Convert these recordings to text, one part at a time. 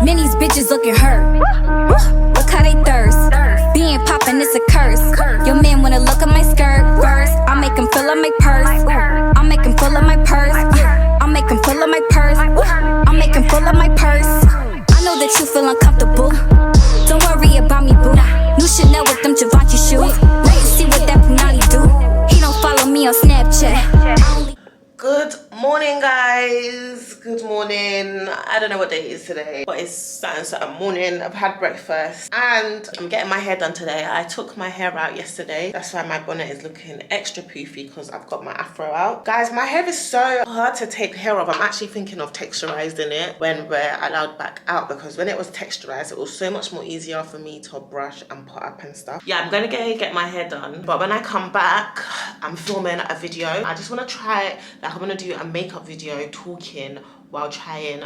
Many's bitches looking hurt. Look how they thirst. Being poppin', it's a curse. Your man wanna look at my skirt first. I make him fill up my purse. I make him full of my purse. I make him full of my purse. I make him full of my purse. I know that you feel uncomfortable. Don't worry about me, boo. New Chanel with them Givenchy shoes. Now you see what that Punani do. He don't follow me on Snapchat. Good morning, guys. Good morning. I don't know what day it is today, but it's Saturday morning. I've had breakfast and I'm getting my hair done today. I took my hair out yesterday. That's why my bonnet is looking extra poofy, because I've got my afro out. Guys, my hair is so hard to take care of. I'm actually thinking of texturizing it when we're allowed back out, because when it was texturized, it was so much more easier for me to brush and put up and stuff. Yeah, I'm gonna get my hair done, but when I come back, I'm filming a video. I just want to try, like, I'm gonna do a makeup video talking while trying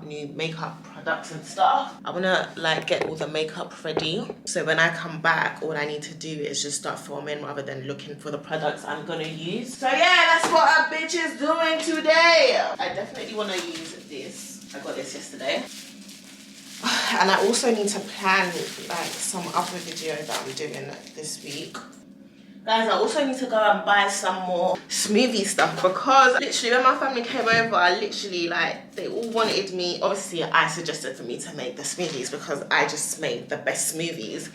new makeup products and stuff. I wanna like get all the makeup ready, so when I come back, all I need to do is just start filming rather than looking for the products I'm gonna use. So yeah, that's what a bitch is doing today. I definitely want to use this. I got this yesterday. And I also need to plan like some other video that I'm doing this week. Guys, I also need to go and buy some more smoothie stuff, because literally when my family came over, I literally, like, they all wanted me, obviously I suggested for me to make the smoothies because I just made the best smoothies.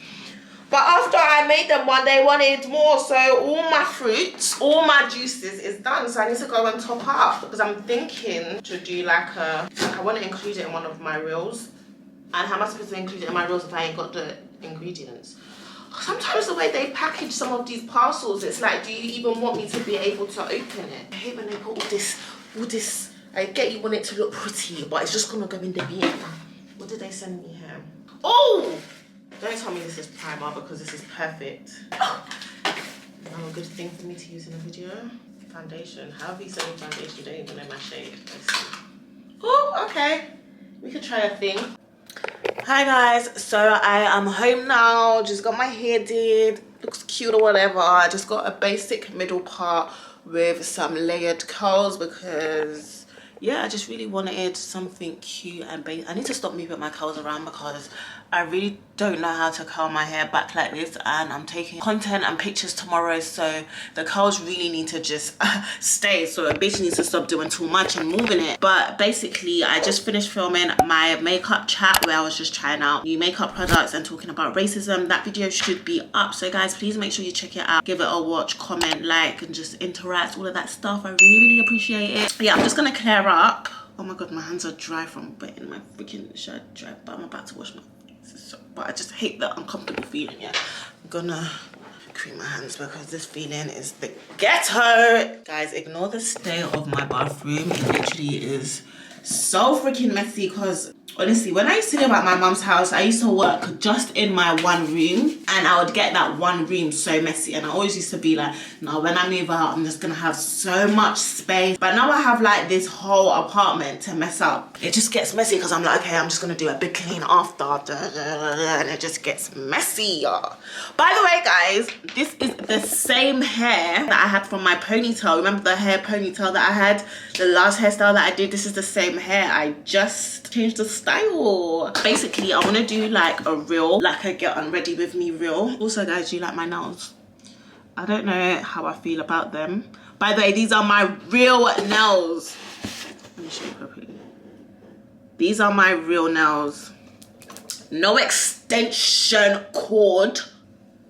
But after I made them one, they wanted more, so all my fruits, all my juices is done, so I need to go and top up, because I'm thinking to do like I want to include it in one of my reels. And how am I supposed to include it in my reels if I ain't got the ingredients? Sometimes the way they package some of these parcels, it's like, do you even want me to be able to open it? I hate when they put all this, I get you want it to look pretty, but it's just gonna go in the bin. What did they send me here? Oh! Don't tell me this is primer, because this is perfect. Oh. Another good thing for me to use in a video. Foundation. How have you said foundation? You don't even know my shade. Let's see. Oh, okay. We could try a thing. Hi guys, so I am home now, just got my hair did, looks cute or whatever. I just got a basic middle part with some layered curls, because yeah, I just really wanted something cute and basic. I need to stop moving my curls around, because I really don't know how to curl my hair back like this, and I'm taking content and pictures tomorrow, so the curls really need to just stay. So a bitch needs to stop doing too much and moving it. But basically, I just finished filming my makeup chat where I was just trying out new makeup products and talking about racism. That video should be up, so guys, please make sure you check it out, give it a watch, comment, like, and just interact, all of that stuff. I really appreciate it. Yeah, I'm just gonna clear up. Oh my god, my hands are dry from wetting my freaking shirt dry, but I'm about to wash my face. But I just hate that uncomfortable feeling. Yeah, I'm gonna cream my hands, because this feeling is the ghetto. Guys, ignore the state of my bathroom. It literally is so freaking messy, because honestly, when I used to live at my mum's house, I used to work just in my one room, and I would get that one room so messy, and I always used to be like, no, when I move out, I'm just gonna have so much space. But now I have like this whole apartment to mess up. It just gets messy, because I'm like, okay, I'm just gonna do a big clean after, and it just gets messy. By the way, guys, this is the same hair that I had from my ponytail. Remember the hair ponytail that I had, the last hairstyle that I did? This is the same hair. I just changed the style. Basically, I want to do like a reel, like a get on ready with me reel. Also, guys, do you like my nails? I don't know how I feel about them. By the way, these are my real nails. Let me show you properly. These are my real nails. No extension cord.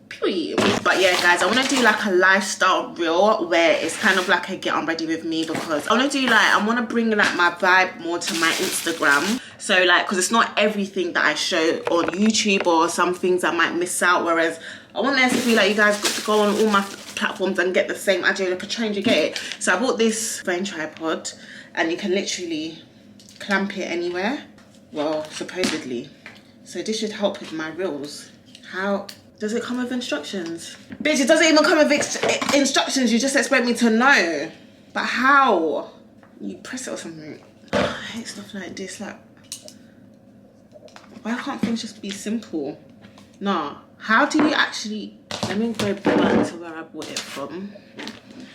Period. But yeah, guys, I want to do like a lifestyle reel where it's kind of like a get on ready with me, because I want to do like, I want to bring like my vibe more to my Instagram. So like, because it's not everything that I show on YouTube, or some things I might miss out, whereas I want there to be like, you guys got to go on all my platforms and get the same idea of a change, you get it. So I bought this phone tripod, and you can literally clamp it anywhere, well, supposedly. So this should help with my reels. How does it come with instructions? Bitch, it doesn't even come with instructions. You just expect me to know. But how? You press it or something. I hate stuff like this. Like, why can't things just be simple? Nah. How do you actually... Let me go back to where I bought it from.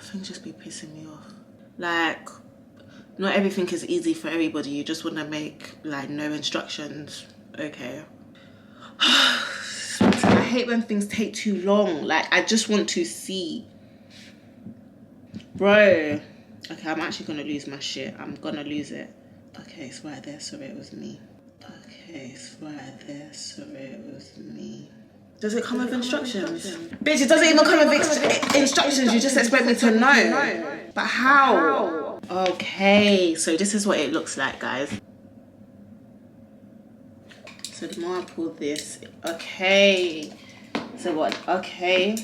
Things just be pissing me off. Like, Not everything is easy for everybody. You just want to make like no instructions. Okay. I hate when things take too long. Like, I just want to see. Bro. Okay, I'm actually going to lose my shit. I'm going to lose it. Okay, it's right there. Sorry, it was me. Okay, it's right there. Sorry, it was me. Does it come with instructions? Bitch, it doesn't even come with instructions. You just expect me to know. But how? Okay, so this is what it looks like, guys. So the more I pull this, okay. So what? Okay.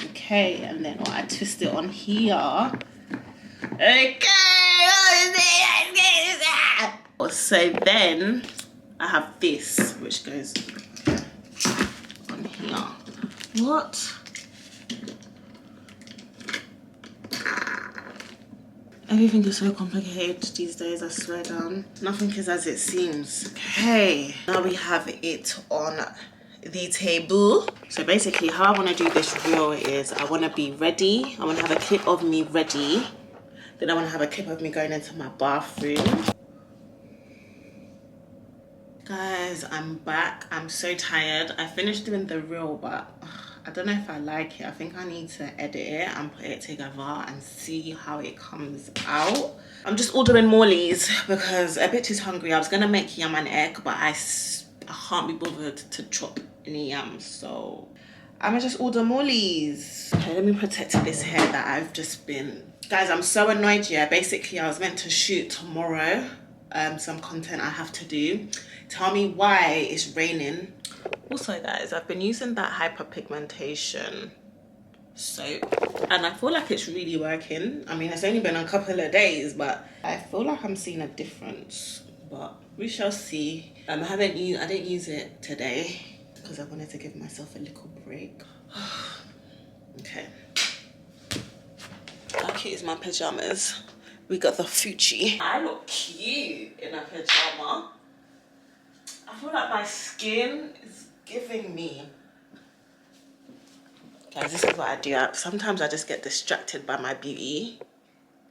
Okay, and then I twist it on here. Okay. So then I have this, which goes on here. What? Everything is so complicated these days, I swear down. Nothing is as it seems. Okay, now we have it on the table. So basically how I want to do this reel is I want to be ready. I want to have a clip of me ready. Then I want to have a clip of me going into my bathroom. Guys, I'm back. I'm so tired. I finished doing the reel, but I don't know if I like it. I think I need to edit it and put it together and see how it comes out. I'm just ordering Morley's because a bit is hungry. I was gonna make yam and egg, but I can't be bothered to chop any yam, so I'm gonna just order Morley's. Okay, let me protect this hair that I've just been. Guys, I'm so annoyed, yeah. Basically, I was meant to shoot tomorrow some content I have to do. Tell me why it's raining. Also, guys, I've been using that hyperpigmentation soap and I feel like it's really working. I mean, it's only been a couple of days, but I feel like I'm seeing a difference, but we shall see. I didn't use it today because I wanted to give myself a little break. Okay. How cute is my pajamas? We got the Fuchi. I look cute in a pajama. I feel like my skin is giving me. Guys, this is what I do. Sometimes I just get distracted by my beauty.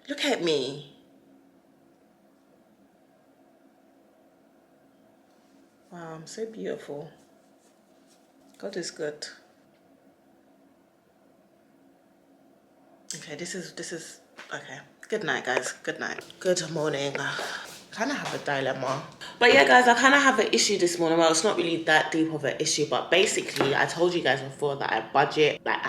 Look at me. Wow, I'm so beautiful. God is good. Okay, this is okay. Good night, guys. Good night. Good morning. I kind of have a dilemma. But yeah, guys, I kind of have an issue this morning. Well, it's not really that deep of an issue, but basically, I told you guys before that I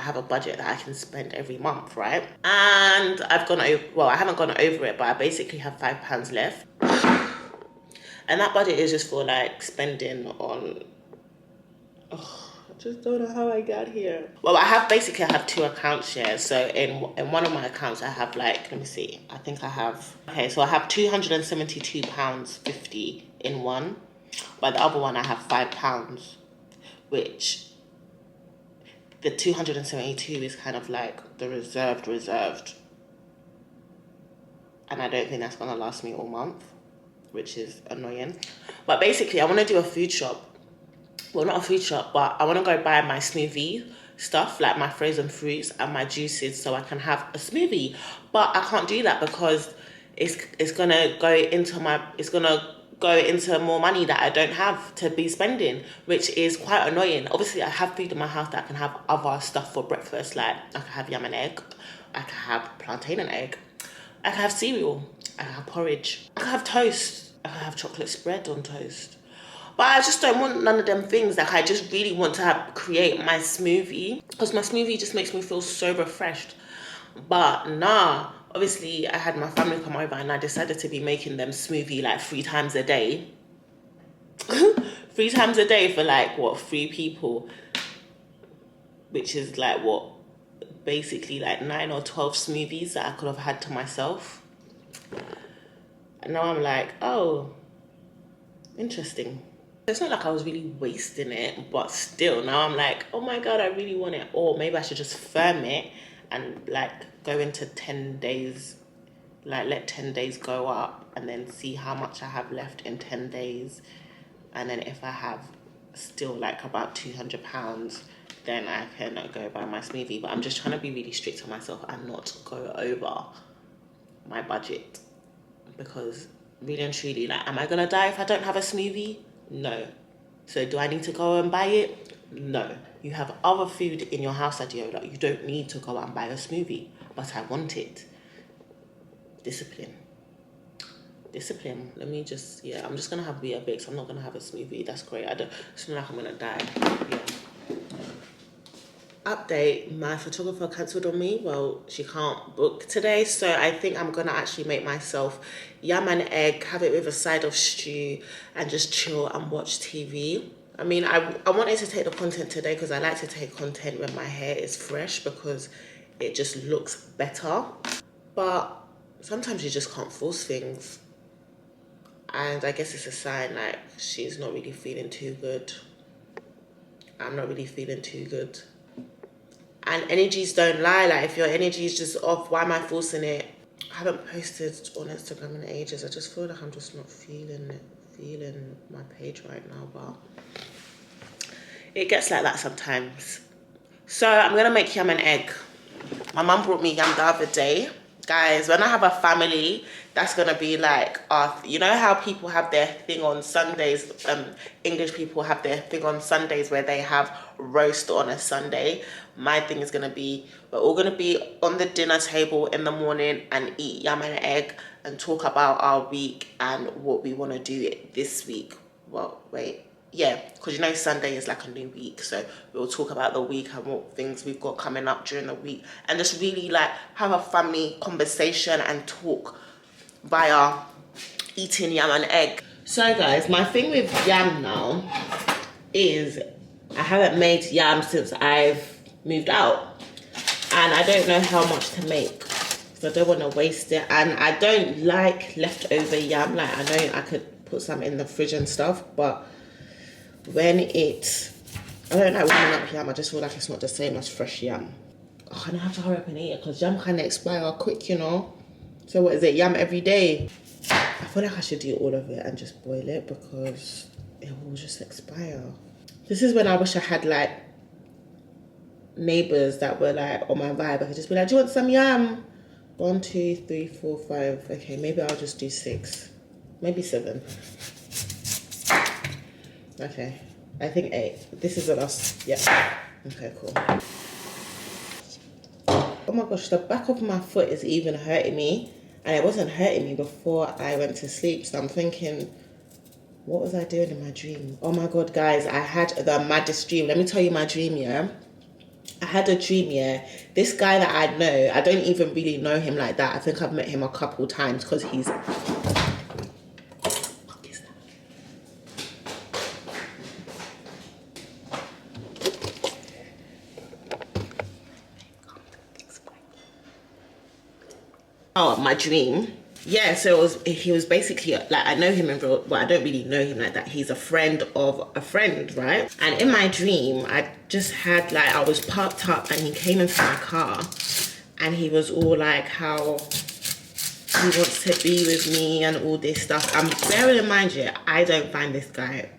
have a budget that I can spend every month, right? And I've gone over, well, I haven't gone over it, but I basically have £5 left. And that budget is just for like spending on, I just don't know how I got here. Well, I have two accounts here. So in one of my accounts, I have like, let me see. I think I have, okay, so I have £272.50 in one. But the other one, I have £5, which the 272 is kind of like the reserved. And I don't think that's gonna last me all month, which is annoying. But basically, I want to do a food shop. Well, not a food shop, but I want to go buy my smoothie stuff, like my frozen fruits and my juices, so I can have a smoothie. But I can't do that because it's gonna go into more money that I don't have to be spending, which is quite annoying. Obviously, I have food in my house that I can have other stuff for breakfast, like I can have yam and egg, I can have plantain and egg, I can have cereal, I can have porridge, I can have toast, I can have chocolate spread on toast. But I just don't want none of them things. Like, I just really want to create my smoothie, because my smoothie just makes me feel so refreshed. But nah, obviously I had my family come over and I decided to be making them smoothie like 3 times a day. 3 times a day for like, what, 3 people? Which is like, what, basically like 9 or 12 smoothies that I could have had to myself. And now I'm like, oh, interesting. It's not like I was really wasting it, but still, now I'm like, oh my God, I really want it. Or maybe I should just firm it and like go into 10 days, like let 10 days go up and then see how much I have left in 10 days. And then if I have still like about £200, then I can go buy my smoothie. But I'm just trying to be really strict on myself and not go over. my budget, because really and truly, like, am I gonna die if I don't have a smoothie? No. So do I need to go and buy it? No. You have other food in your house, Adiola. You don't need to go and buy a smoothie, but I want it. Discipline. Let me just, yeah, I'm just gonna have Weetabix. I'm not gonna have a smoothie. That's great. It's not like I'm gonna die. Yeah. Update, my photographer cancelled on me. Well, she can't book today, so I think I'm gonna actually make myself yam and egg, have it with a side of stew, and just chill and watch TV. I mean, I wanted to take the content today because I like to take content when my hair is fresh because it just looks better. But sometimes you just can't force things. And I guess it's a sign, like, she's not really feeling too good. I'm not really feeling too good. And energies don't lie. Like, if your energy is just off, why am I forcing it? I haven't posted on Instagram in ages. I just feel like I'm just not feeling my page right now. But it gets like that sometimes. So I'm gonna make yam and egg. My mum brought me yam the other day. Guys, when I have a family, that's gonna be like, you know how people have their thing on Sundays, English people have their thing on Sundays where they have roast on a Sunday. My thing is gonna be, we're all gonna be on the dinner table in the morning and eat yam and egg and talk about our week and what we wanna do this week. Well, wait. Yeah, because you know Sunday is like a new week, so we'll talk about the week and what things we've got coming up during the week and just really like have a family conversation and talk via eating yam and egg. So guys, my thing with yam now is I haven't made yam since I've moved out and I don't know how much to make, so I don't want to waste it, and I don't like leftover yam. Like, I know I could put some in the fridge and stuff, but when I don't like warming up yam, I just feel like it's not the same as fresh yam. Oh, and I have to hurry up and eat it because yam kind of expire quick, you know. So what is it, yam every day? I feel like I should do all of it and just boil it because it will just expire. This is when I wish I had like neighbors that were like on my vibe. I could just be like, do you want some yam? 1, 2, 3, 4, 5. Okay, maybe I'll just do 6, maybe 7. Okay, I think 8. This is the last, yeah. Okay, cool. Oh my gosh, the back of my foot is even hurting me. And it wasn't hurting me before I went to sleep. So I'm thinking, what was I doing in my dream? Oh my God, guys, I had the maddest dream. Let me tell you my dream, yeah? I had a dream, yeah? This guy that I know, I don't even really know him like that. I think I've met him a couple times because he's... Oh, my dream. Yeah, so he was basically, like, I know him in real, well, I don't really know him like that. He's a friend of a friend, right? And in my dream, I just had, like, I was parked up and he came into my car and he was all like how he wants to be with me and all this stuff. I'm bearing in mind, yeah, I don't find this guy,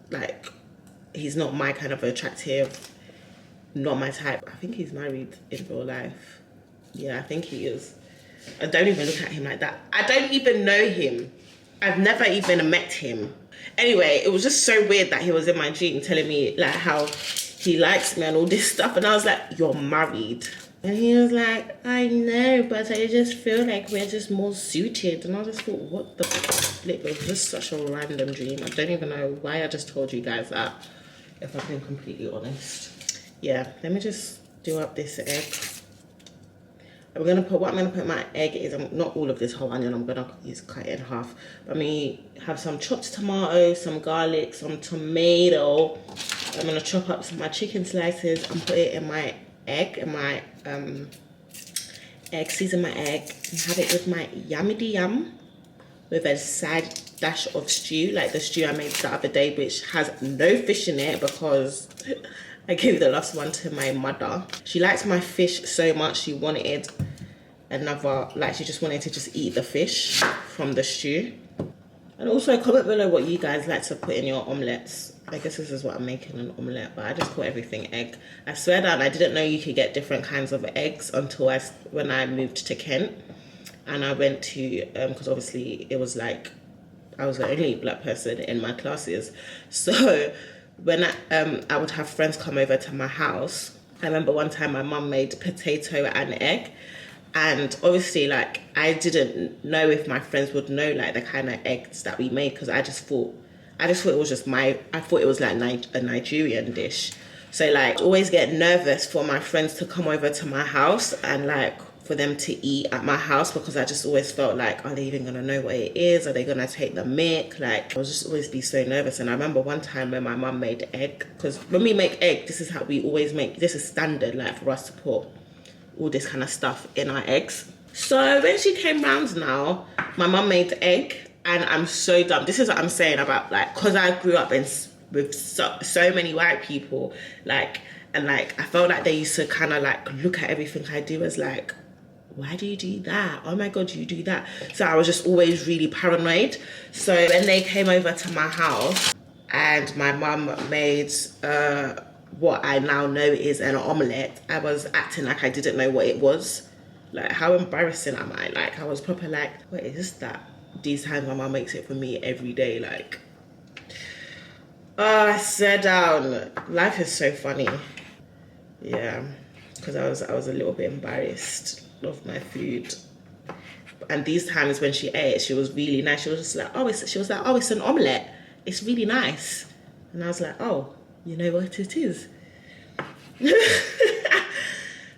like, he's not my kind of attractive, not my type. I think he's married in real life. Yeah, I think he is. I don't even look at him like that. I don't even know him. I've never even met him. Anyway, it was just so weird that he was in my dream telling me like how he likes me and all this stuff. And I was like, you're married. And he was like, I know, but I just feel like we're just more suited. And I just thought, what the flip? It was just such a random dream. I don't even know why I just told you guys that, if I'm being completely honest. Yeah, let me just do up this egg. What I'm gonna put my egg is, not all of this whole onion, I'm gonna cut it in half. I'm gonna have some chopped tomatoes, some garlic, some tomato. I'm gonna chop up some of my chicken slices and put it in my egg, season my egg, and have it with my yammy yam with a side dash of stew, like the stew I made the other day, which has no fish in it because I gave the last one to my mother. She likes my fish so much, she wanted another, like she just wanted to just eat the fish from the stew. And also comment below what you guys like to put in your omelettes. I guess this is what I'm making, an omelette, but I just call everything egg. I swear that I didn't know you could get different kinds of eggs until when I moved to Kent. and I went to, because obviously it was like, I was the only black person in my classes. So when I would have friends come over to my house, I remember one time my mum made potato and egg. And obviously, like, I didn't know if my friends would know, like, the kind of eggs that we made, because I just thought it was just I thought it was like a Nigerian dish. So like, I always get nervous for my friends to come over to my house and like for them to eat at my house, because I just always felt like, are they even gonna know what it is? Are they gonna take the mick? Like, I was just always be so nervous. And I remember one time when my mum made egg, because when we make egg, this is how we always make, this is standard, like, for us to put all this kind of stuff in our eggs. So when she came round now, my mum made egg, and I'm so dumb. This is what I'm saying about, like, because I grew up with so many white people, like, and like, I felt like they used to kind of like look at everything I do as like, why do you do that? Oh my God, you do that. So I was just always really paranoid. So when they came over to my house and my mum made what I now know is an omelette, I was acting like I didn't know what it was. Like, how embarrassing am I? Like, I was proper like, what is that? These times my mum makes it for me every day, like, oh, sit down. Life is so funny. Yeah, because I was a little bit embarrassed of my food. And these times when she ate, she was really nice. She was just like, oh, it's an omelette. It's really nice. And I was like, oh, you know what it is.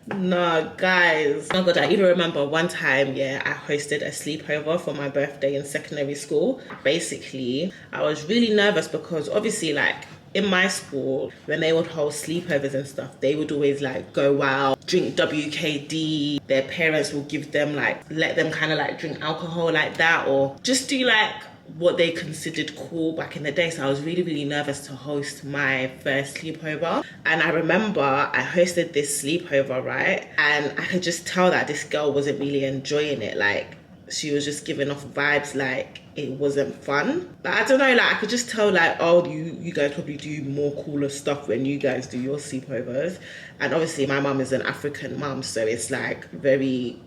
No, guys. Oh God, I even remember one time, yeah, I hosted a sleepover for my birthday in secondary school. Basically, I was really nervous because obviously, like, in my school, when they would hold sleepovers and stuff, they would always like go out, drink WKD. Their parents will give them like, let them kind of like drink alcohol like that, or just do like what they considered cool back in the day. So I was really, really nervous to host my first sleepover. And I remember I hosted this sleepover, right? And I could just tell that this girl wasn't really enjoying it. Like, she was just giving off vibes like it wasn't fun. But I don't know, like, I could just tell like, oh, you guys probably do more cooler stuff when you guys do your sleepovers. And obviously my mum is an African mum, so it's like very,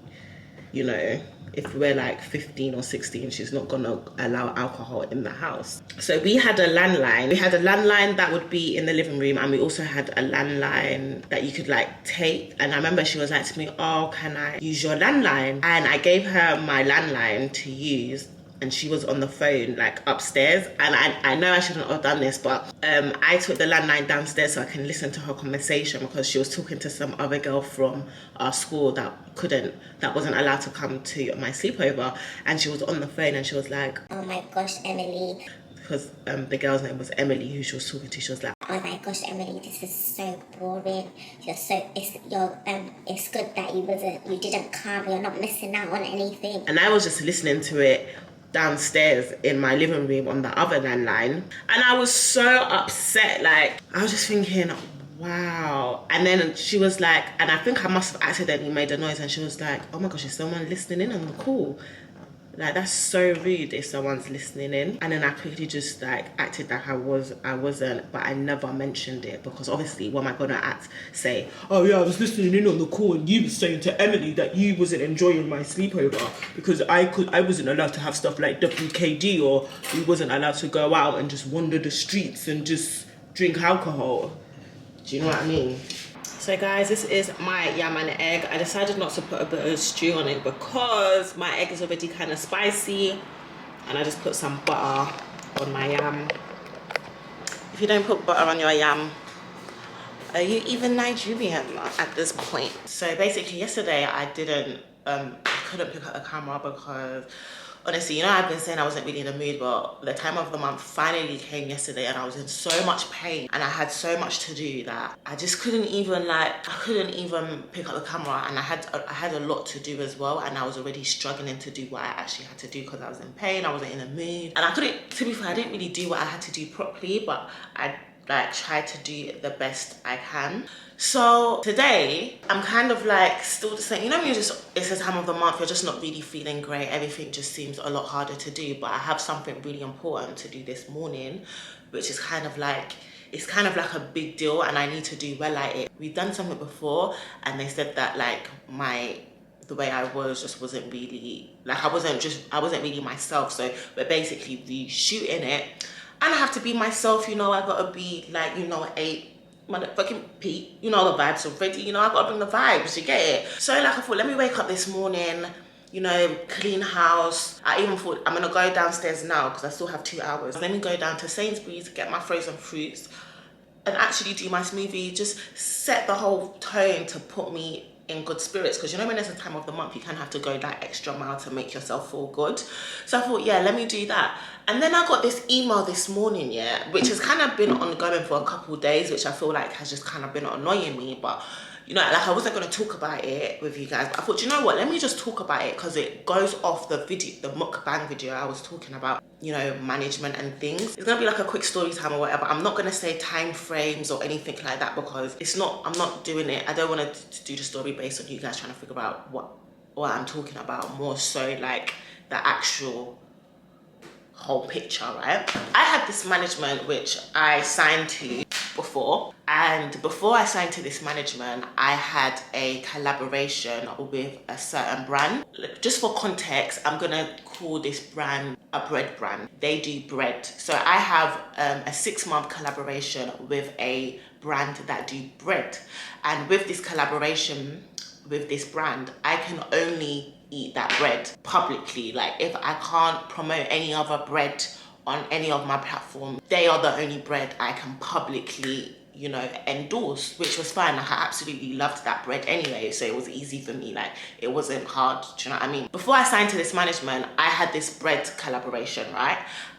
you know, if we're like 15 or 16, she's not gonna allow alcohol in the house. So we had a landline. We had a landline that would be in the living room, and we also had a landline that you could like take. And I remember she was like to me, oh, can I use your landline? And I gave her my landline to use, and she was on the phone like upstairs. And I know I shouldn't have done this, but I took the landline downstairs so I can listen to her conversation, because she was talking to some other girl from our school that wasn't allowed to come to my sleepover. And she was on the phone and she was like, oh my gosh, Emily. Because the girl's name was Emily, who she was talking to. She was like, oh my gosh, Emily, this is so boring. It's good that you didn't come. You're not missing out on anything. And I was just listening to it downstairs in my living room on the other landline, and I was so upset. Like, I was just thinking, wow. And then she was like, and I think I must have accidentally made a noise, and she was like, oh my gosh, is someone listening in on the call? Like, that's so rude if someone's listening in. And then I quickly just like acted like I wasn't, but I never mentioned it, because obviously what am I gonna say, oh yeah, I was listening in on the call and you were saying to Emily that you wasn't enjoying my sleepover because I wasn't allowed to have stuff like WKD, or we wasn't allowed to go out and just wander the streets and just drink alcohol. Do you know what I mean? So guys, this is my yam and egg. I decided not to put a bit of stew on it because my egg is already kind of spicy, and I just put some butter on my yam. If you don't put butter on your yam, are you even Nigerian at this point? So basically yesterday I couldn't pick up the camera because honestly, you know, I've been saying I wasn't really in the mood, but the time of the month finally came yesterday, and I was in so much pain and I had so much to do that I just couldn't even pick up the camera. And I had a lot to do as well, and I was already struggling to do what I actually had to do because I was in pain, I wasn't in the mood, and I couldn't, to be fair, I didn't really do what I had to do properly, but I like tried to do the best I can. So today I'm kind of like still the same, you know, it's the time of the month, you're just not really feeling great, everything just seems a lot harder to do, but I have something really important to do this morning, which is kind of like, it's kind of like a big deal, and I need to do well at it. We've done something before and they said that like the way I was just wasn't really, like, I wasn't really myself. So we're basically reshooting it, and I have to be myself, you know. I gotta be like, you know, a motherfucking Pete, you know, the vibes already, you know. I gotta bring the vibes, you get it? So like, I thought, let me wake up this morning, you know, clean house. I even thought I'm gonna go downstairs now because I still have 2 hours. Let me go down to Sainsbury's, get my frozen fruits, and actually do my smoothie. Just set the whole tone to put me in good spirits, because you know when there's a time of the month you kind of have to go that extra mile to make yourself feel good. So I thought, yeah, let me do that. And then I got this email this morning, yeah, which has kind of been ongoing for a couple of days, which I feel like has just kind of been annoying me. But you know, like, I wasn't going to talk about it with you guys, but I thought, you know what, let me just talk about it, because it goes off the video, the mukbang video I was talking about, you know, management and things. It's going to be like a quick story time or whatever. I'm not going to say time frames or anything like that, because it's not, I'm not doing it. I don't want to do the story based on you guys trying to figure out what I'm talking about, more so like the actual whole picture, right? I had this management which I signed to before, and before I signed to this management, I had a collaboration with a certain brand. Just for context, I'm gonna call this brand a bread brand. They do bread. So I have a 6-month collaboration with a brand that do bread, and with this collaboration with this brand, I can only eat that bread publicly. Like, if I can't promote any other bread on any of my platforms, they are the only bread I can publicly, you know, endorse, which was fine. Like, I absolutely loved that bread anyway, so it was easy for me. Like, it wasn't hard, do you know what I mean? Before I signed to this management, I had this bread collaboration, right?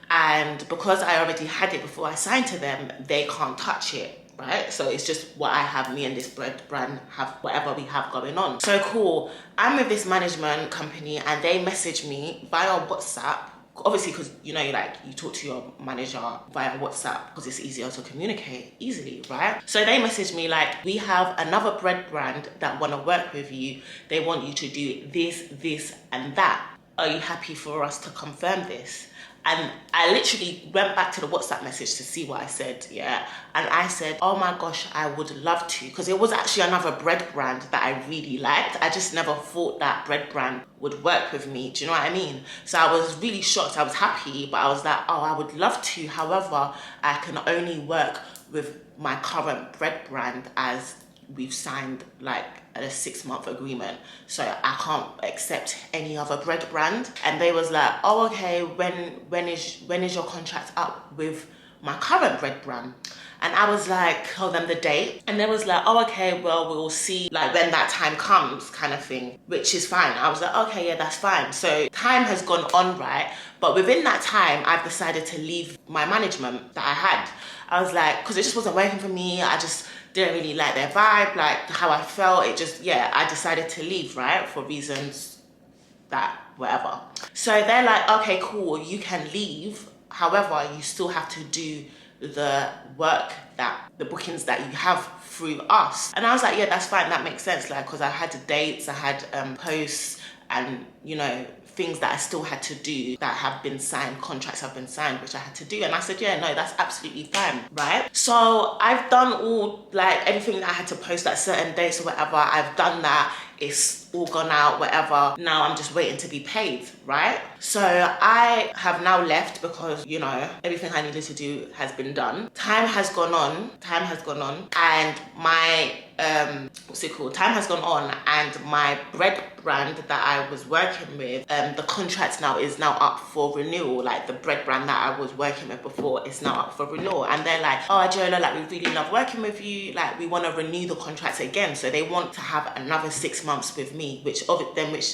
And because I already had it before I signed to them, they can't touch it, right? So it's just what I have, me and this bread brand have, whatever we have going on. So cool. I'm with this management company, and they message me via WhatsApp. Obviously, because, you know, like, you talk to your manager via WhatsApp because it's easier to communicate easily, right? So they messaged me like, we have another bread brand that want to work with you. They want you to do this, this, and that. Are you happy for us to confirm this? And I literally went back to the WhatsApp message to see what I said, yeah. And I said, oh my gosh, I would love to. Because it was actually another bread brand that I really liked. I just never thought that bread brand would work with me. Do you know what I mean? So I was really shocked. I was happy, but I was like, oh, I would love to. However, I can only work with my current bread brand, as we've signed like a 6-month agreement, so I can't accept any other bread brand. And they was like, oh, okay, when is your contract up with my current bread brand? And I was like, tell them the date. And they was like, oh, okay, well, we'll see like when that time comes, kind of thing, which is fine. I was like, okay, yeah, that's fine. So time has gone on, right? But within that time, I've decided to leave my management that I had. I was like, because it just wasn't working for me. I just didn't really like their vibe, like how I felt. It just, yeah, I decided to leave, right? For reasons that, whatever. So they're like, okay, cool, you can leave. However, you still have to do the work, that the bookings that you have through us. And I was like, yeah, that's fine, that makes sense. Like, because I had dates, I had posts, and, you know, things that I still had to do that have been signed, contracts have been signed, which I had to do. And I said, yeah, no, that's absolutely fine, right? So I've done all, like, everything that I had to post at certain dates or whatever, I've done that. It's all gone out, whatever. Now I'm just waiting to be paid, right? So I have now left because, you know, everything I needed to do has been done. Time has gone on, and my, what's it called? Time has gone on, and my bread brand that I was working with, the contract now is now up for renewal. Like, the bread brand that I was working with before is now up for renewal. And they're like, oh, Jola, like, we really love working with you. Like, we want to renew the contract again. So they want to have another 6 months with me, which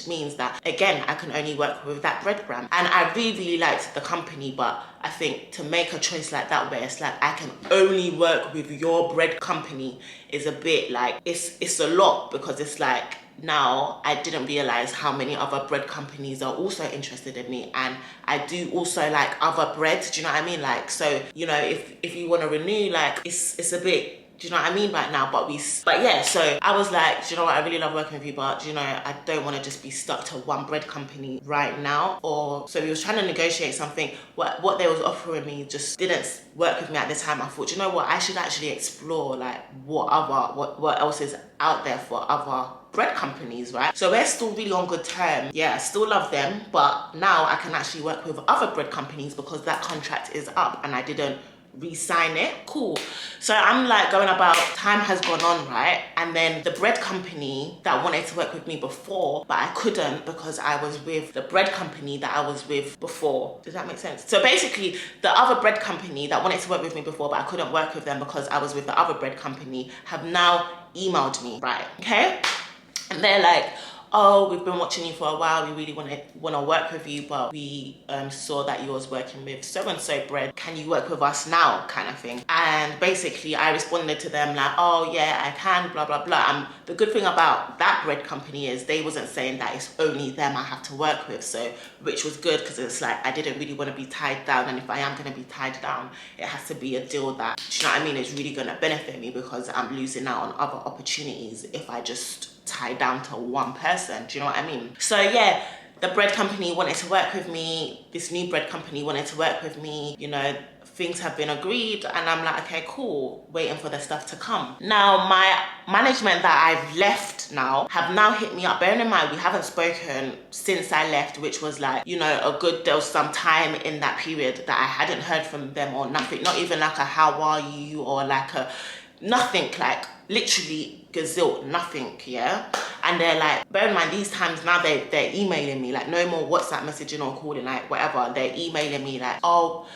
means that, again, I can only work with that bread brand. And I really, really liked the company, but I think to make a choice like that, where it's like, I can only work with your bread company, is a bit like, it's a lot, because it's like, now I didn't realize how many other bread companies are also interested in me, and I do also like other breads, do you know what I mean? Like, so, you know, if you want to renew, like, it's a bit, do you know what I mean, right now? But yeah, so I was like, do you know what, I really love working with you, but, you know, I don't want to just be stuck to one bread company right now. Or, so we was trying to negotiate something. What they was offering me just didn't work with me at the time. I thought, do you know what, I should actually explore, like, what else is out there for other bread companies, right? So we're still really on good terms. Yeah, I still love them, but now I can actually work with other bread companies because that contract is up and I didn't re-sign it. Cool. So I'm like going about, time has gone on, right? And then the bread company that wanted to work with me before, but I couldn't because I was with the bread company that I was with before. Does that make sense? So basically the other bread company that wanted to work with me before, but I couldn't work with them because I was with the other bread company, have now emailed me, right? Okay. And they're like, oh, we've been watching you for a while, we really want to work with you, but we saw that you was working with so-and-so bread, can you work with us now, kind of thing. And basically I responded to them like, oh yeah, I can, blah blah blah. And the good thing about that bread company is they wasn't saying that it's only them I have to work with, so which was good, because it's like I didn't really want to be tied down, and if I am going to be tied down, it has to be a deal that, do you know what I mean, it's really going to benefit me, because I'm losing out on other opportunities if I just tie down to one person. Do you know what I mean? So yeah, the bread company wanted to work with me, this new bread company wanted to work with me, you know, things have been agreed, and I'm like, okay, cool, waiting for the stuff to come. Now my management that I've left now have now hit me up, bearing in mind we haven't spoken since I left, which was like, you know, there was some time in that period that I hadn't heard from them or nothing, not even like a how are you or like a nothing, like literally gazillion, nothing, yeah? And they're like, bear in mind these times now they're emailing me, like no more WhatsApp messaging or calling, like whatever, they're emailing me like, oh,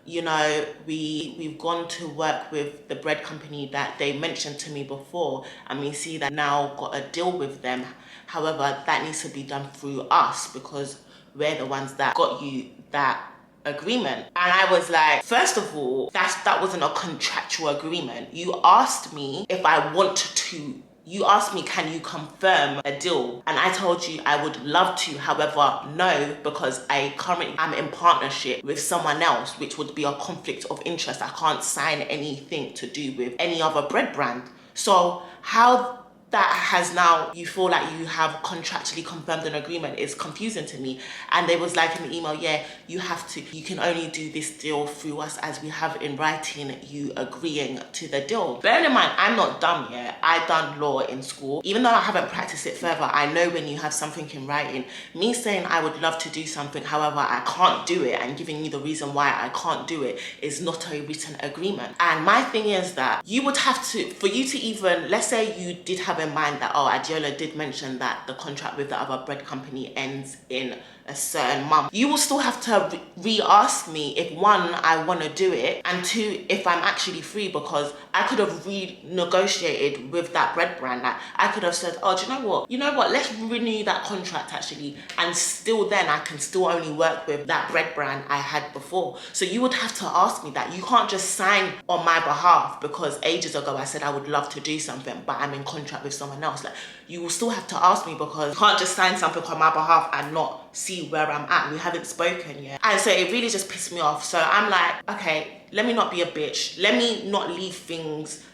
you know, we've gone to work with the bread company that they mentioned to me before, and we see that now got a deal with them, however that needs to be done through us because we're the ones that got you that agreement. And I was like, first of all, that wasn't a contractual agreement. You asked me if I want to, you asked me, can you confirm a deal? And I told you I would love to, however, no, because I currently am in partnership with someone else, which would be a conflict of interest. I can't sign anything to do with any other bread brand. So how that has now, you feel like you have contractually confirmed an agreement, is confusing to me. And they was like in the email, yeah, you can only do this deal through us as we have in writing you agreeing to the deal. Bearing in mind, I'm not dumb yet. I done law in school. Even though I haven't practiced it further, I know when you have something in writing, me saying I would love to do something, however, I can't do it, and giving you the reason why I can't do it is not a written agreement. And my thing is that you would have to, for you to even, let's say you did have in mind that, oh, Adiola did mention that the contract with the other bread company ends in a certain month, you will still have to re-ask me if one, I want to do it, and two, if I'm actually free, because I could have renegotiated with that bread brand. Like I could have said, oh, do you know what, let's renew that contract actually, and still then I can still only work with that bread brand I had before. So you would have to ask me that. You can't just sign on my behalf because ages ago I said I would love to do something, but I'm in contract with someone else. Like you will still have to ask me, because you can't just sign something on my behalf and not see where I'm at. We haven't spoken yet. And so it really just pissed me off. So I'm like, okay, let me not be a bitch. Let me not leave things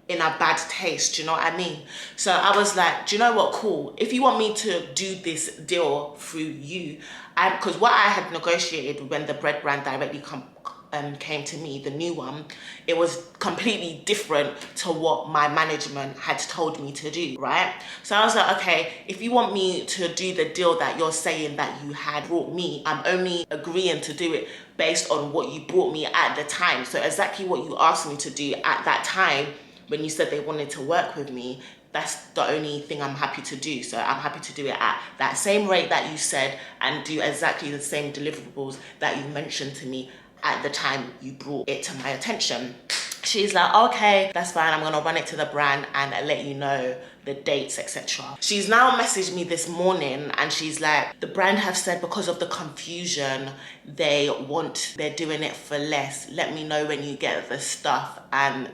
in a bad taste, do you know what I mean? So I was like, do you know what, cool. If you want me to do this deal through you, because what I had negotiated when the bread brand directly came to me, the new one, it was completely different to what my management had told me to do, right? So I was like, okay, if you want me to do the deal that you're saying that you had brought me, I'm only agreeing to do it based on what you brought me at the time. So exactly what you asked me to do at that time when you said they wanted to work with me, that's the only thing I'm happy to do. So I'm happy to do it at that same rate that you said and do exactly the same deliverables that you mentioned to me at the time you brought it to my attention. She's like, okay, that's fine. I'm gonna run it to the brand and let you know the dates, etc. She's now messaged me this morning and she's like, the brand have said because of the confusion, they're doing it for less. Let me know when you get the stuff and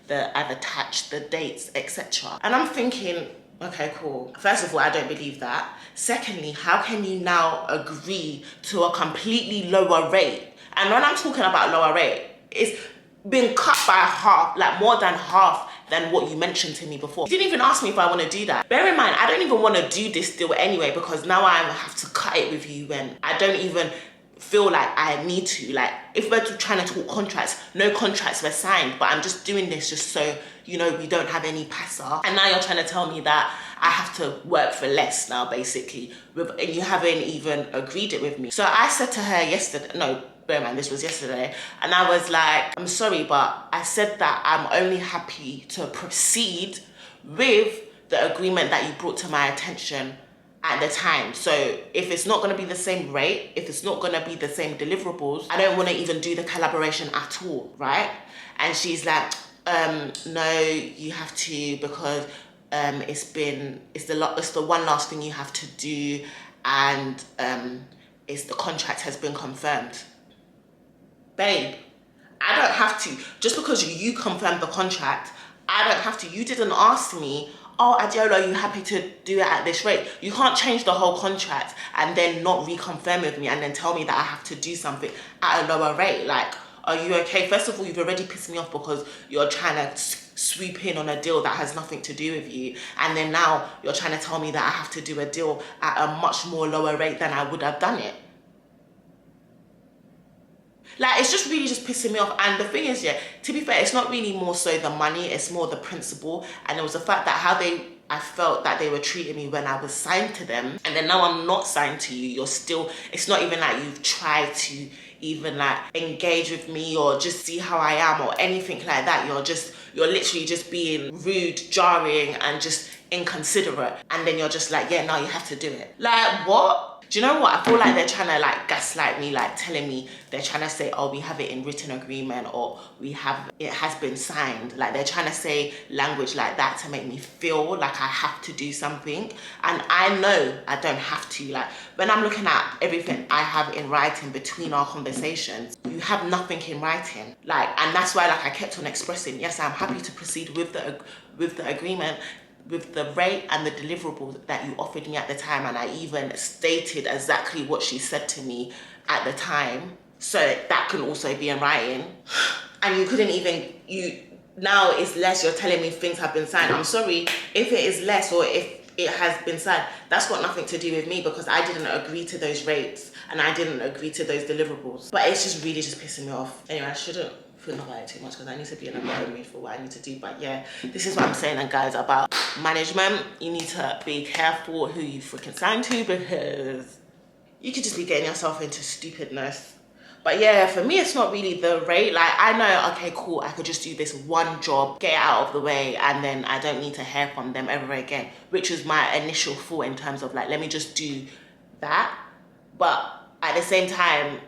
I've attached the dates, etc. And I'm thinking, okay, cool. First of all, I don't believe that. Secondly, how can you now agree to a completely lower rate? And when I'm talking about lower rate, it's been cut by half, like more than half than what you mentioned to me before. You didn't even ask me if I want to do that. Bear in mind, I don't even want to do this deal anyway, because now I have to cut it with you when I don't even feel like I need to. Like if we're trying to talk contracts, no contracts were signed, but I'm just doing this just so, you know, we don't have any passer. And now you're trying to tell me that I have to work for less now, basically, and you haven't even agreed it with me. So I said to her yesterday, no, bear in mind, this was yesterday, and I was like, I'm sorry, but I said that I'm only happy to proceed with the agreement that you brought to my attention at the time. So if it's not going to be the same rate, if it's not going to be the same deliverables, I don't want to even do the collaboration at all, right? And she's like, no, you have to, because it's the one last thing you have to do, and it's the contract has been confirmed. Babe, I don't have to. Just because you confirmed the contract, I don't have to. You didn't ask me, oh, Adiola, are you happy to do it at this rate? You can't change the whole contract and then not reconfirm with me and then tell me that I have to do something at a lower rate. Like, are you okay? First of all, you've already pissed me off because you're trying to swoop in on a deal that has nothing to do with you. And then now you're trying to tell me that I have to do a deal at a much more lower rate than I would have done it. Like, it's just really just pissing me off. And the thing is, yeah, to be fair, it's not really more so the money, it's more the principle. And it was the fact that I felt that they were treating me when I was signed to them. And then now I'm not signed to you, you're still, it's not even like you've tried to even like engage with me or just see how I am or anything like that. You're literally just being rude, jarring, and just inconsiderate. And then you're just like, yeah, now you have to do it. Like, what? Do you know what? I feel like they're trying to like gaslight me, like telling me, they're trying to say, oh, we have it in written agreement, or it has been signed. Like, they're trying to say language like that to make me feel like I have to do something. And I know I don't have to. Like, when I'm looking at everything I have in writing between our conversations, you have nothing in writing. Like, and that's why like I kept on expressing, yes, I'm happy to proceed with the agreement, with the rate and the deliverables that you offered me at the time. And I even stated exactly what she said to me at the time, so that can also be in writing. And you couldn't even, now it's less, you're telling me things have been signed. I'm sorry, if it is less or if it has been signed, that's got nothing to do with me, because I didn't agree to those rates and I didn't agree to those deliverables. But it's just really just pissing me off. Anyway, I shouldn't feel about it too much because I need to be in a better mood for what I need to do. But yeah, this is what I'm saying, and guys, about management. You need to be careful who you freaking sign to, because you could just be getting yourself into stupidness. But yeah, for me, it's not really the rate. Like, I know, okay, cool, I could just do this one job, get it out of the way, and then I don't need to hear from them ever again, which was my initial thought in terms of like, let me just do that. But at the same time,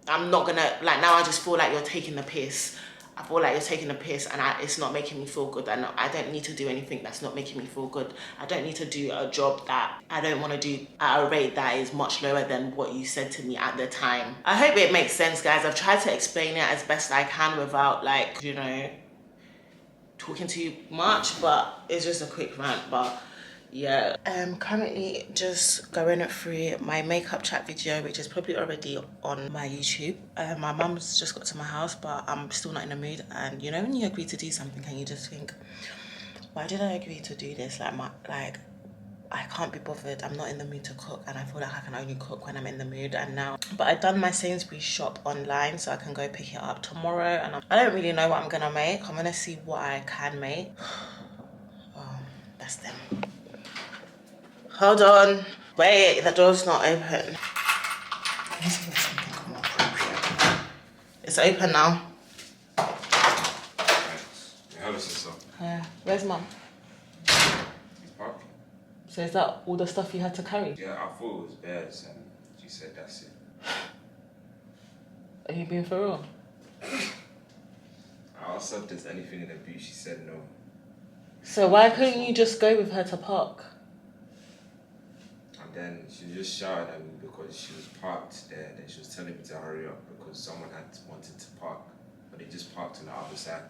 I'm not gonna, like, now I just feel like you're taking the piss. I feel like you're taking the piss, and it's not making me feel good. And I don't need to do anything that's not making me feel good. I don't need to do a job that I don't want to do at a rate that is much lower than what you said to me at the time. I hope it makes sense, guys. I've tried to explain it as best I can without, like, you know, talking too much, but it's just a quick rant. But yeah, I'm currently just going through my makeup chat video, which is probably already on my YouTube. My mum's just got to my house, but I'm still not in the mood. And you know, when you agree to do something and you just think, why did I agree to do this? Like I can't be bothered. I'm not in the mood to cook, and I feel like I can only cook when I'm in the mood. And now, but I've done my Sainsbury's shop online, so I can go pick it up tomorrow. And I don't really know what I'm gonna make. I'm gonna see what I can make. Oh, that's them. Hold on. Wait, the door's not open. Let me see if something more appropriate. It's open now. You have a sister. Yeah. Where's mum? Park. So is that all the stuff you had to carry? Yeah, I thought it was bears, and she said that's it. Are you being for real? I asked her if there's anything in the boot. She said no. So why couldn't you just go with her to park? And then she just shouted at me because she was parked there, and then she was telling me to hurry up because someone had wanted to park, but they just parked on the other side.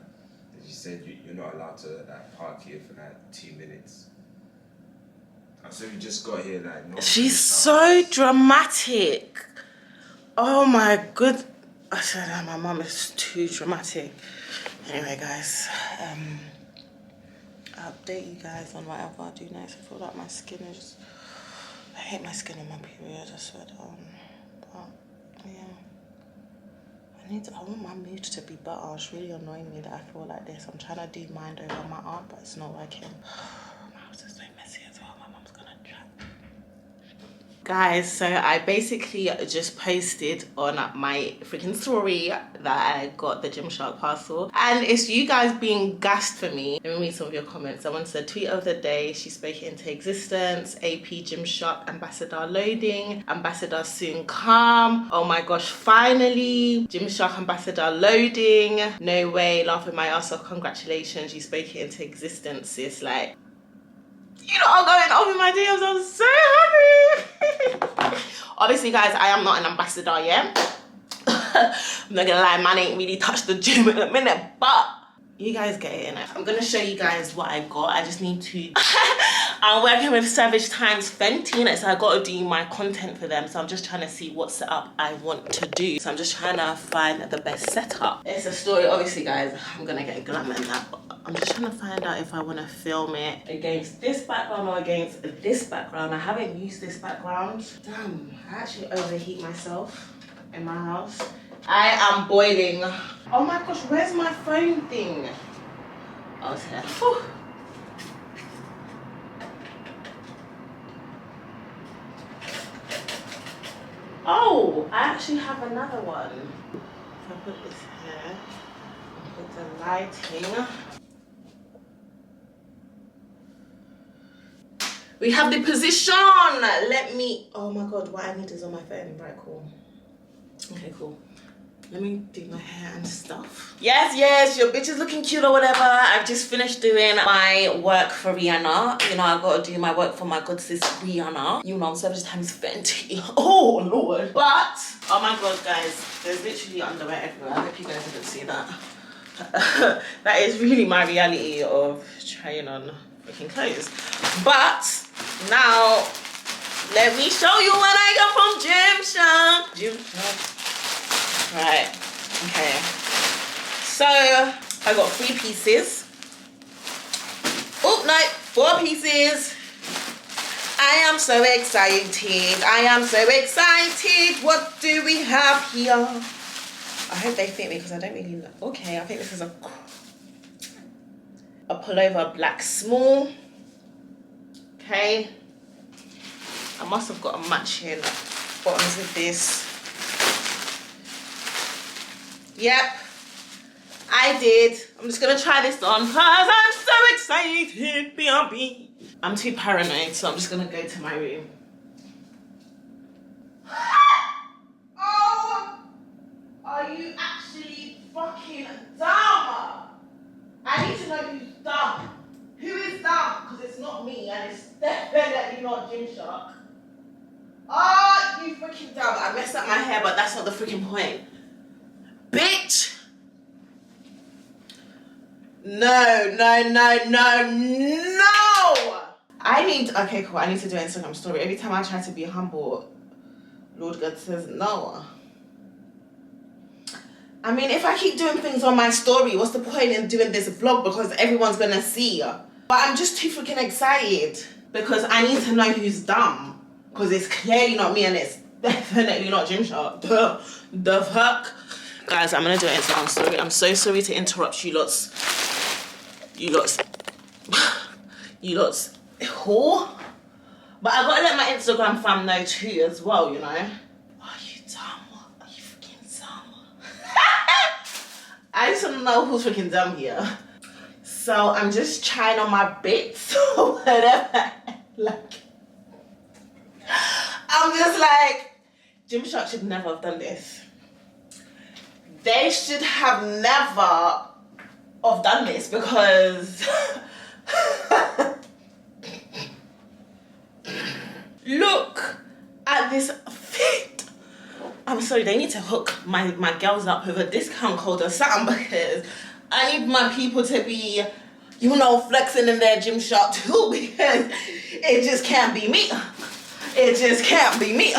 And she said, you're not allowed to like park here for like 2 minutes. I said, we just got here like... No, she's so dramatic. Oh my good. I said, oh, my mum is too dramatic. Anyway, guys, I'll update you guys on whatever I do next. I feel like my skin is... I hate my skin on my period, I swear down. But yeah, I want my mood to be better. It's really annoying me that I feel like this. I'm trying to do mind over matter, but it's not working. My house is so messy as well. Guys, so I basically just posted on my freaking story that I got the Gymshark parcel, and it's you guys being gassed for me. Let me read some of your comments. Someone said, tweet of the day, she spoke it into existence. AP Gymshark ambassador loading, ambassador soon come. Oh my gosh, finally Gymshark ambassador loading. No way, laughing my ass off. Congratulations, you spoke it into existence. It's like, you know, I'm going off in my DMs. I'm so happy. Obviously, guys, I am not an ambassador yet. I'm not gonna lie, man ain't really touched the gym in a minute, but you guys get it, innit? I'm gonna show you guys what I got. I just need to I'm working with Savage Times Fenty, innit? So I gotta do my content for them. So I'm just trying to see what setup I want to do. So I'm just trying to find the best setup. It's a story, obviously, guys. I'm gonna get glamour in that, but I'm just trying to find out if I want to film it against this background or against this background. I haven't used this background. Damn, I actually overheat myself in my house. I am boiling. Oh my gosh, where's my phone thing? Oh, it's here. Whew. Oh, I actually have another one. If I put this here, put the lighting. We have the position. Let me, oh my God, what I need is on my phone. Right, cool. Okay, cool. Let me do my hair and stuff. Yes, your bitch is looking cute or whatever. I've just finished doing my work for Rihanna. You know, I gotta do my work for my good sis Rihanna. You know, I'm Savage Times Fenty. Oh Lord. But, oh my God, guys, there's literally underwear everywhere. I hope you guys didn't see that. That is really my reality of trying on freaking clothes. But now, let me show you what I got from Gymshark. Right, okay. So I got 3 pieces. Oh no, 4 pieces. I am so excited. I am so excited. What do we have here? I hope they fit me because I don't really know. Okay, I think this is a pullover, black small. Okay. I must have got a matching bottoms with this. Yep, I did. I'm just gonna try this on because I'm so excited. BRB. I'm too paranoid, so I'm just gonna go to my room. Oh, are you actually fucking dumb? I need to know who's dumb. Who is dumb? Because it's not me, and it's definitely not Gymshark. Oh, you freaking dumb. I messed up my hair, but that's not the freaking point. Bitch! No! I need, okay, cool. I need to do an Instagram story. Every time I try to be humble, Lord God says no. I mean, if I keep doing things on my story, what's the point in doing this vlog? Because everyone's gonna see. But I'm just too freaking excited because I need to know who's dumb. Because it's clearly not me and it's definitely not Gymshark. The fuck? Guys, I'm gonna do an Instagram story. I'm so sorry to interrupt you lots. You lots. Whore. But I gotta let my Instagram fam know too as well, you know. Are you dumb? Are you freaking dumb? I just wanna know who's freaking dumb here. So I'm just trying on my bits or whatever. Like, I'm just like, Gymshark should never have done this. They should have never have done this because look at this fit. I'm sorry, they need to hook my girls up with a discount code or something because I need my people to be, you know, flexing in their Gymshark too because it just can't be me. It just can't be me.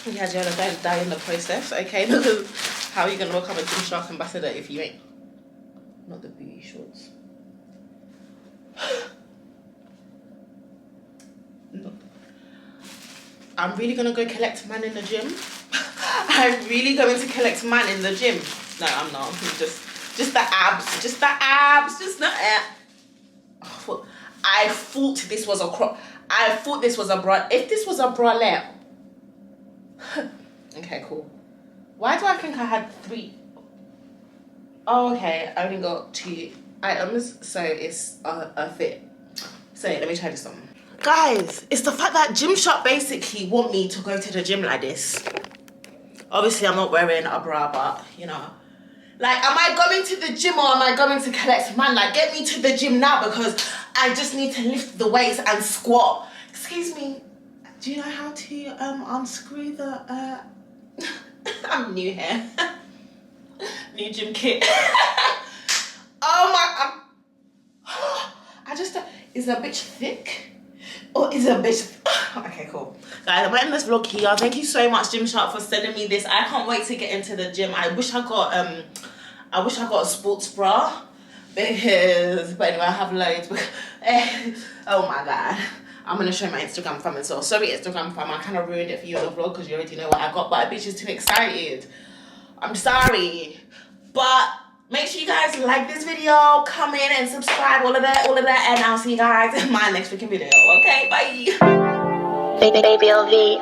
Yeah, Jonah, don't die in the process, okay? Because how are you going to become a Gymshark ambassador if you ain't? Not the booty shorts. No. I'm really going to go collect man in the gym. I'm really going to collect man in the gym. No, I'm not. Just the abs. Just the abs. Just the abs. I thought this was a crop. I thought this was a bra. If this was a bralette. Okay, cool. Why do I think I had 3? Oh, okay. I only got 2 items, so it's a fit. So let me try this on. Guys, it's the fact that Gymshark basically want me to go to the gym like this. Obviously, I'm not wearing a bra, but you know. Like, am I going to the gym or am I going to collect? Man, like, get me to the gym now because I just need to lift the weights and squat. Excuse me, do you know how to unscrew the I'm new here. New gym kit. Oh my, I just, is a bitch thick? Or is a bitch, okay, cool. Guys, I'm ending this vlog here. Thank you so much, Gymshark, for sending me this. I can't wait to get into the gym. I wish I got a sports bra because, but anyway, I have loads. Oh my God. I'm gonna show my Instagram fam as well. Sorry, Instagram fam, I kind of ruined it for you in the vlog because you already know what I got, but a bitch is too excited. I'm sorry. But make sure you guys like this video, comment and subscribe, all of that, and I'll see you guys in my next freaking video. Okay, bye. Baby LV.